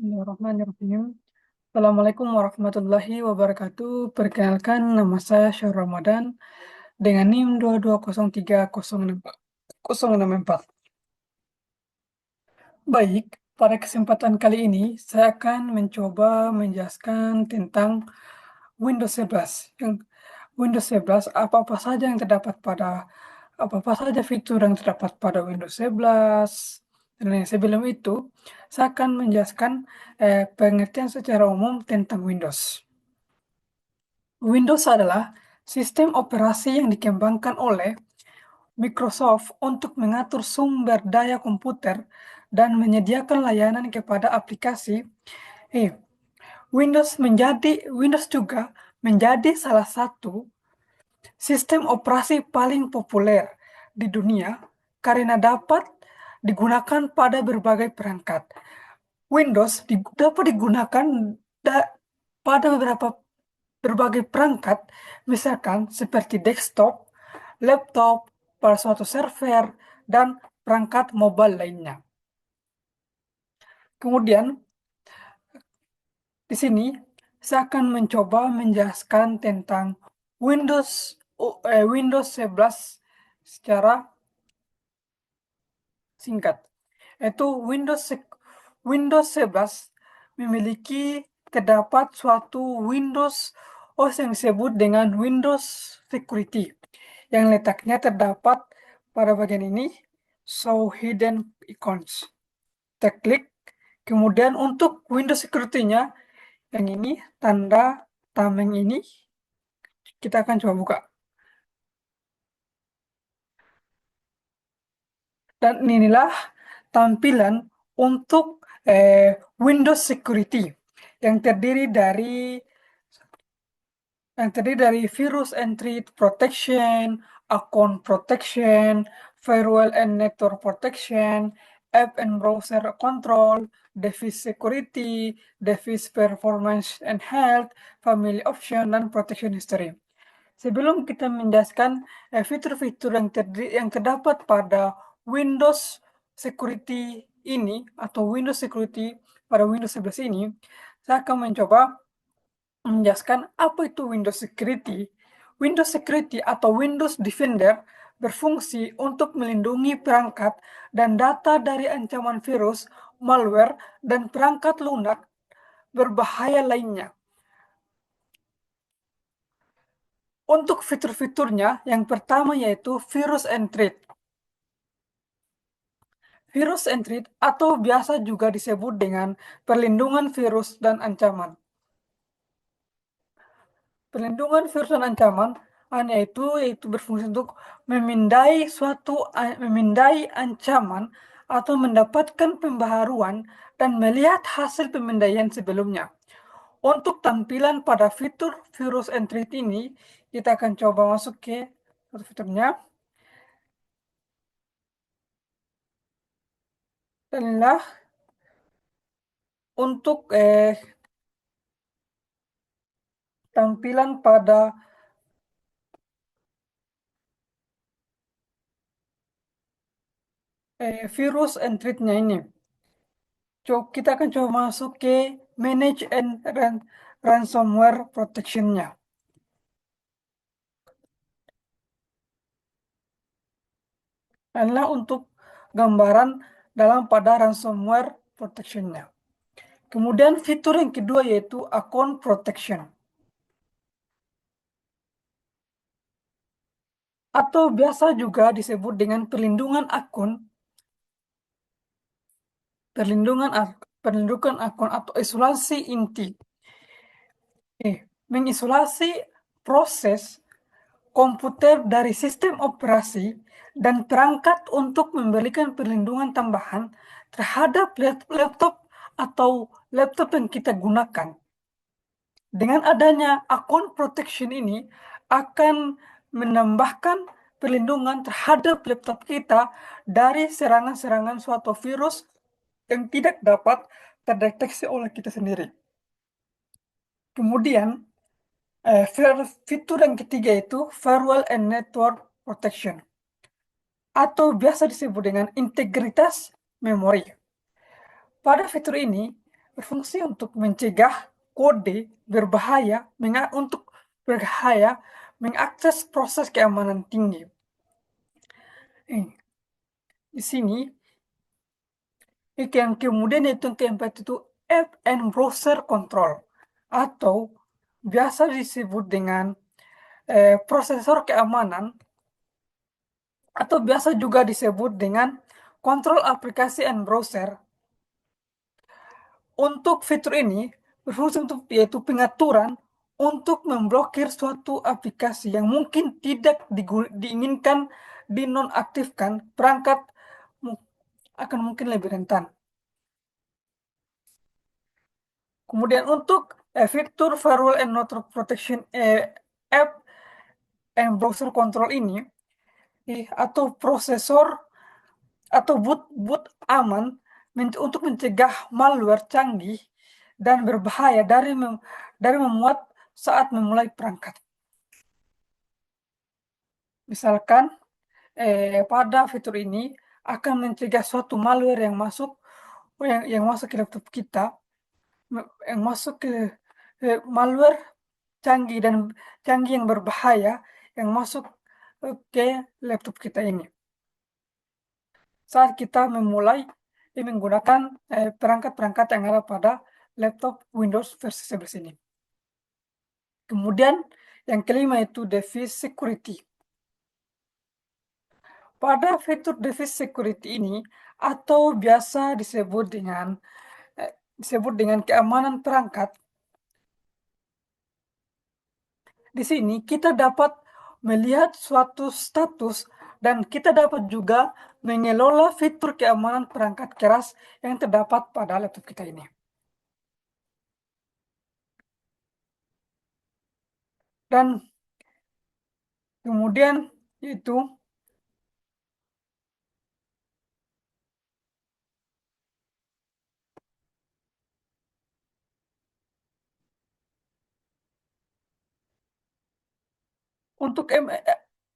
Bismillahirrahmanirrahim. Assalamualaikum warahmatullahi wabarakatuh. Perkenalkan, nama saya Syahur Ramadan dengan NIM 2203064. Baik, pada kesempatan kali ini saya akan mencoba menjelaskan tentang Windows 11. Windows 11, apa-apa saja yang terdapat pada apa-apa saja fitur yang terdapat pada Windows 11. Dan yang sebelum itu, saya akan menjelaskan pengertian secara umum tentang Windows. Windows adalah sistem operasi yang dikembangkan oleh Microsoft untuk mengatur sumber daya komputer dan menyediakan layanan kepada aplikasi. Eh, Windows juga menjadi salah satu sistem operasi paling populer di dunia karena dapat digunakan pada berbagai perangkat. Windows dapat digunakan pada berbagai perangkat, misalkan seperti desktop, laptop, pada suatu server, dan perangkat mobile lainnya. Kemudian, di sini saya akan mencoba menjelaskan tentang Windows 11 secara singkat. Yaitu Windows 11 memiliki terdapat suatu Windows OS yang disebut dengan Windows Security yang letaknya terdapat pada bagian ini, Show Hidden Icons. Kita klik, kemudian untuk Windows Security-nya yang ini, tanda tameng ini, kita akan coba buka. Dan inilah tampilan untuk Windows Security yang terdiri dari virus and threat protection, account protection, firewall and network protection, app and browser control, device security, device performance and health, family option, dan protection history. Sebelum kita menjelaskan fitur-fitur yang terdapat pada Windows Security ini atau Windows Security pada Windows 11 ini, saya akan mencoba menjelaskan apa itu Windows Security. Windows Security atau Windows Defender berfungsi untuk melindungi perangkat dan data dari ancaman virus, malware, dan perangkat lunak berbahaya lainnya. Untuk fitur-fiturnya, yang pertama yaitu virus and threat. Virus and threat atau biasa juga disebut dengan perlindungan virus dan ancaman. Perlindungan virus dan ancaman yaitu berfungsi untuk memindai ancaman atau mendapatkan pembaharuan dan melihat hasil pemindaian sebelumnya. Untuk tampilan pada fitur virus and threat ini, kita akan coba masuk ke fiturnya. Dan inilah untuk tampilan pada virus and threat-nya ini. Kita akan coba masuk ke manage and ransomware protection-nya. Inilah untuk gambaran dalam pada ransomware protection-nya. Kemudian fitur yang kedua yaitu account protection. Atau biasa juga disebut dengan perlindungan akun. Perlindungan akun atau isolasi inti. Mengisolasi proses komputer dari sistem operasi dan perangkat untuk memberikan perlindungan tambahan terhadap laptop atau laptop yang kita gunakan. Dengan adanya account protection ini akan menambahkan perlindungan terhadap laptop kita dari serangan-serangan suatu virus yang tidak dapat terdeteksi oleh kita sendiri. Kemudian, fitur yang ketiga itu firewall and network protection atau biasa disebut dengan integritas memori. Pada fitur ini, berfungsi untuk mencegah kode berbahaya, untuk berbahaya mengakses proses keamanan tinggi. Di sini, yang kemudian itu yang keempat itu App and Browser Control atau biasa disebut dengan prosesor keamanan atau biasa juga disebut dengan kontrol aplikasi and browser. Untuk fitur ini berfungsi untuk yaitu pengaturan untuk memblokir suatu aplikasi yang mungkin tidak diinginkan dinonaktifkan, perangkat akan mungkin lebih rentan. Kemudian untuk fitur Firewall and Network Protection App and Browser Control ini atau prosesor atau boot aman untuk mencegah malware canggih dan berbahaya dari memuat saat memulai perangkat. Misalkan pada fitur ini akan mencegah suatu malware yang masuk ke laptop kita, yang masuk ke malware canggih yang berbahaya yang masuk ke laptop kita ini. Saat kita memulai menggunakan perangkat-perangkat yang ada pada laptop Windows versi 11 ini. Kemudian yang kelima itu device security. Pada fitur device security ini atau biasa disebut dengan keamanan perangkat. Di sini kita dapat melihat suatu status dan kita dapat juga mengelola fitur keamanan perangkat keras yang terdapat pada laptop kita ini. Dan kemudian itu untuk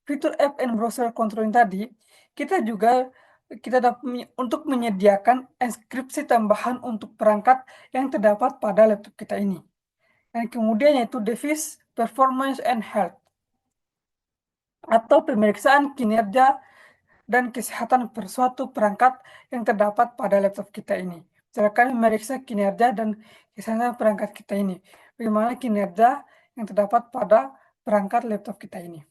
fitur app and browser controlling tadi, kita dapat untuk menyediakan enkripsi tambahan untuk perangkat yang terdapat pada laptop kita ini. Dan kemudian yaitu device performance and health atau pemeriksaan kinerja dan kesehatan suatu perangkat yang terdapat pada laptop kita ini. Misalkan memeriksa kinerja dan kesehatan perangkat kita ini. Bagaimana kinerja yang terdapat pada perangkat laptop kita ini.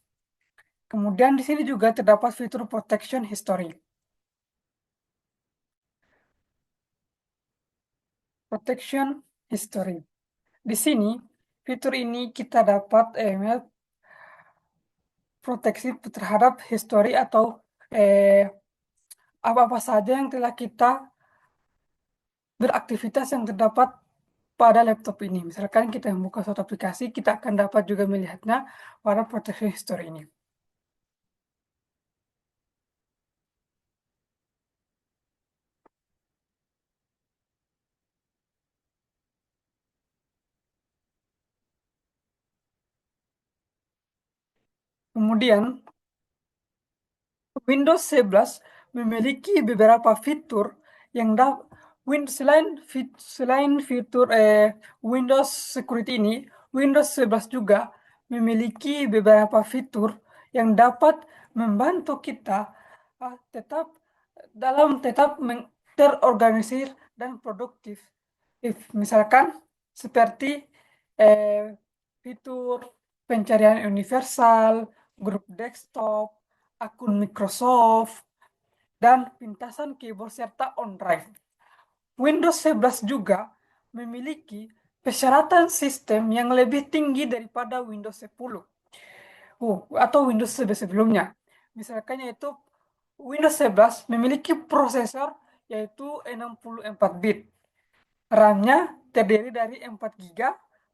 Kemudian di sini juga terdapat fitur protection history. Protection history. Di sini fitur ini kita dapat proteksi terhadap history atau apa-apa saja yang telah kita beraktivitas yang terdapat pada laptop ini. Misalkan kita membuka suatu aplikasi, kita akan dapat juga melihatnya pada protection history ini. Kemudian, Windows 11 memiliki beberapa fitur yang selain fitur Windows Security ini, Windows 11 juga memiliki beberapa fitur yang dapat membantu kita tetap terorganisir dan produktif. Misalkan seperti eh, fitur pencarian universal, grup desktop, akun Microsoft, dan pintasan keyboard serta OneDrive. Windows 11 juga memiliki persyaratan sistem yang lebih tinggi daripada Windows 10 atau Windows sebelumnya. Misalkan yaitu Windows 11 memiliki prosesor yaitu 64 bit. RAM-nya terdiri dari 4 GB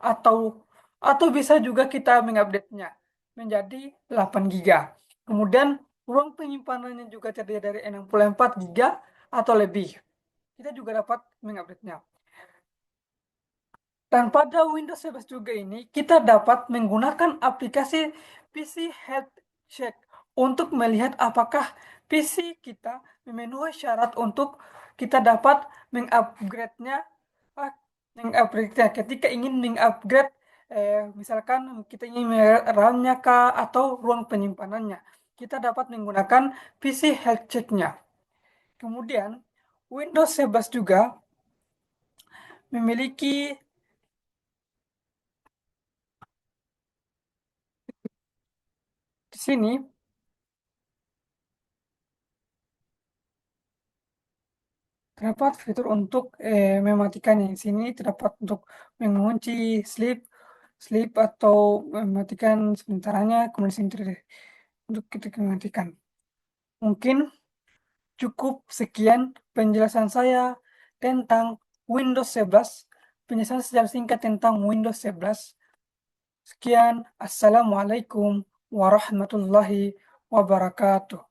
atau bisa juga kita mengupdate-nya menjadi 8 GB. Kemudian ruang penyimpanannya juga terdiri dari 64 GB atau lebih. Kita juga dapat mengupdate-nya. Dan pada Windows 11 juga ini kita dapat menggunakan aplikasi PC Health Check untuk melihat apakah PC kita memenuhi syarat untuk kita dapat mengupgrade-nya Mengupgrade ya, ketika ingin mengupgrade, misalkan kita ingin RAM-nya kah atau ruang penyimpanannya, kita dapat menggunakan PC Health Check-nya. Kemudian Windows 11 juga memiliki di sini terdapat fitur untuk mematikannya. Di sini terdapat untuk mengunci sleep, sleep atau mematikan sementaranya, kemudian sini untuk kita mematikan. Mungkin cukup sekian penjelasan saya tentang Windows 11, penjelasan secara singkat tentang Windows 11. Sekian, Assalamualaikum warahmatullahi wabarakatuh.